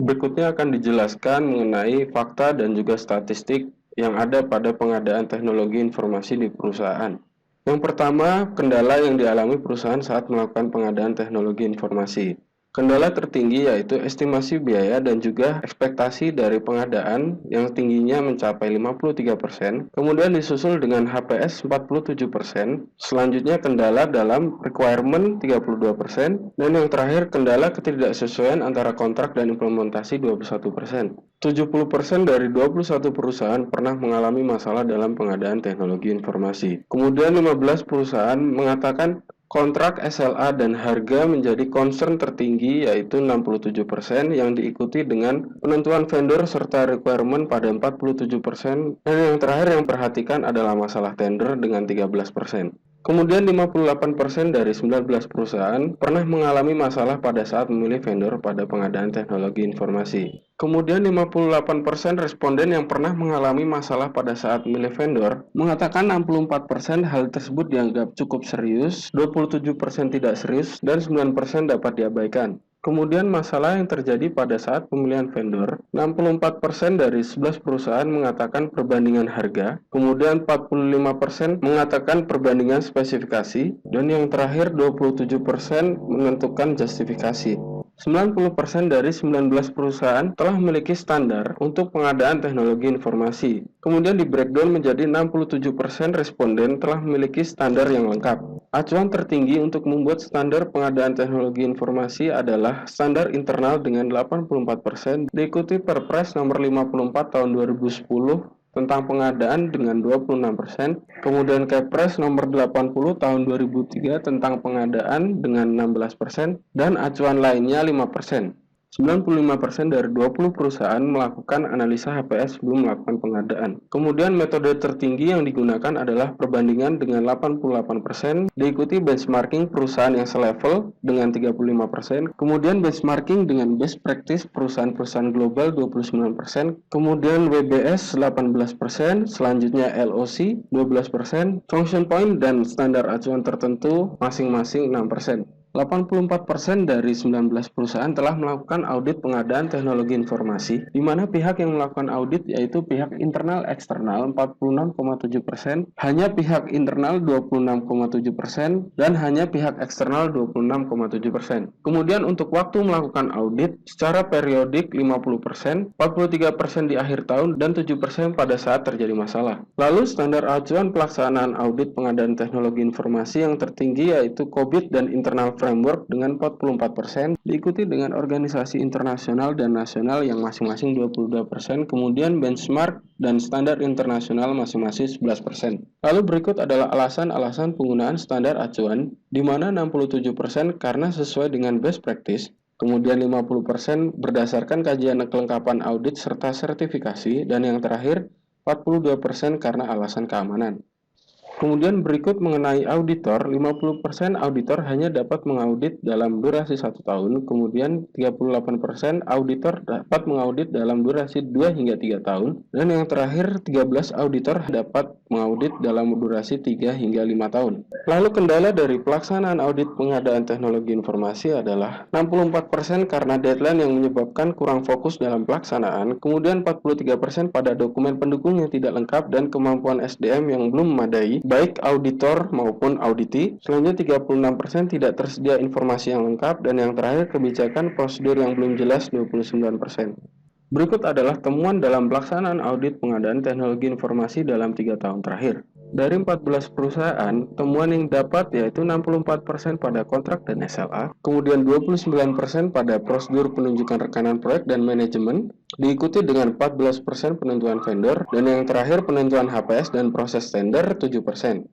Berikutnya akan dijelaskan mengenai fakta dan juga statistik yang ada pada pengadaan teknologi informasi di perusahaan. Yang pertama, kendala yang dialami perusahaan saat melakukan pengadaan teknologi informasi. Kendala tertinggi yaitu estimasi biaya dan juga ekspektasi dari pengadaan yang tingginya mencapai 53%, kemudian disusul dengan HPS 47%, selanjutnya kendala dalam requirement 32%, dan yang terakhir kendala ketidaksesuaian antara kontrak dan implementasi 21%. 70% dari 21 perusahaan pernah mengalami masalah dalam pengadaan teknologi informasi. Kemudian 15 perusahaan mengatakan kontrak SLA dan harga menjadi concern tertinggi yaitu 67% yang diikuti dengan penentuan vendor serta requirement pada 47%, dan yang terakhir yang perhatikan adalah masalah tender dengan 13%. Kemudian 58% dari 19 perusahaan pernah mengalami masalah pada saat memilih vendor pada pengadaan teknologi informasi. Kemudian 58% responden yang pernah mengalami masalah pada saat memilih vendor mengatakan 64% hal tersebut dianggap cukup serius, 27% tidak serius, dan 9% dapat diabaikan. Kemudian masalah yang terjadi pada saat pemilihan vendor, 64% dari 11 perusahaan mengatakan perbandingan harga, kemudian 45% mengatakan perbandingan spesifikasi, dan yang terakhir 27% menentukan justifikasi. 90% dari 19 perusahaan telah memiliki standar untuk pengadaan teknologi informasi. Kemudian di breakdown menjadi 67% responden telah memiliki standar yang lengkap. Acuan tertinggi untuk membuat standar pengadaan teknologi informasi adalah standar internal dengan 84%, diikuti Perpres nomor 54 tahun 2010 tentang pengadaan dengan 26%, kemudian Kepres nomor 80 tahun 2003 tentang pengadaan dengan 16%, dan acuan lainnya 5%. 95% dari 20 perusahaan melakukan analisa HPS sebelum melakukan pengadaan. Kemudian metode tertinggi yang digunakan adalah perbandingan dengan 88%, diikuti benchmarking perusahaan yang selevel dengan 35%, kemudian benchmarking dengan best practice perusahaan-perusahaan global 29%, kemudian WBS 18%, selanjutnya LOC 12%, function point dan standar acuan tertentu masing-masing 6%. 84% dari 19 perusahaan telah melakukan audit pengadaan teknologi informasi, di mana pihak yang melakukan audit yaitu pihak internal eksternal 46,7%, hanya pihak internal 26,7%, dan hanya pihak eksternal 26,7%. Kemudian untuk waktu melakukan audit secara periodik 50%, 43% di akhir tahun, dan 7% pada saat terjadi masalah. Lalu standar acuan pelaksanaan audit pengadaan teknologi informasi yang tertinggi yaitu COBIT dan internal framework dengan 44%, diikuti dengan organisasi internasional dan nasional yang masing-masing 22%, kemudian benchmark dan standar internasional masing-masing 11%. Lalu berikut adalah alasan-alasan penggunaan standar acuan, di mana 67% karena sesuai dengan best practice, kemudian 50% berdasarkan kajian kelengkapan audit serta sertifikasi, dan yang terakhir 42% karena alasan keamanan. Kemudian berikut mengenai auditor, 50% auditor hanya dapat mengaudit dalam durasi 1 tahun, kemudian 38% auditor dapat mengaudit dalam durasi 2 hingga 3 tahun, dan yang terakhir 13 auditor dapat mengaudit dalam durasi 3 hingga 5 tahun. Lalu kendala dari pelaksanaan audit pengadaan teknologi informasi adalah 64% karena deadline yang menyebabkan kurang fokus dalam pelaksanaan, kemudian 43% pada dokumen pendukung yang tidak lengkap dan kemampuan SDM yang belum memadai, baik auditor maupun auditi. Selanjutnya 36% tidak tersedia informasi yang lengkap, dan yang terakhir kebijakan prosedur yang belum jelas 29%. Berikut adalah temuan dalam pelaksanaan audit pengadaan teknologi informasi dalam 3 tahun terakhir. Dari 14 perusahaan, temuan yang dapat yaitu 64% pada kontrak dan SLA, kemudian 29% pada prosedur penunjukan rekanan proyek dan manajemen, diikuti dengan 14% penentuan vendor, dan yang terakhir penentuan HPS dan proses tender 7%.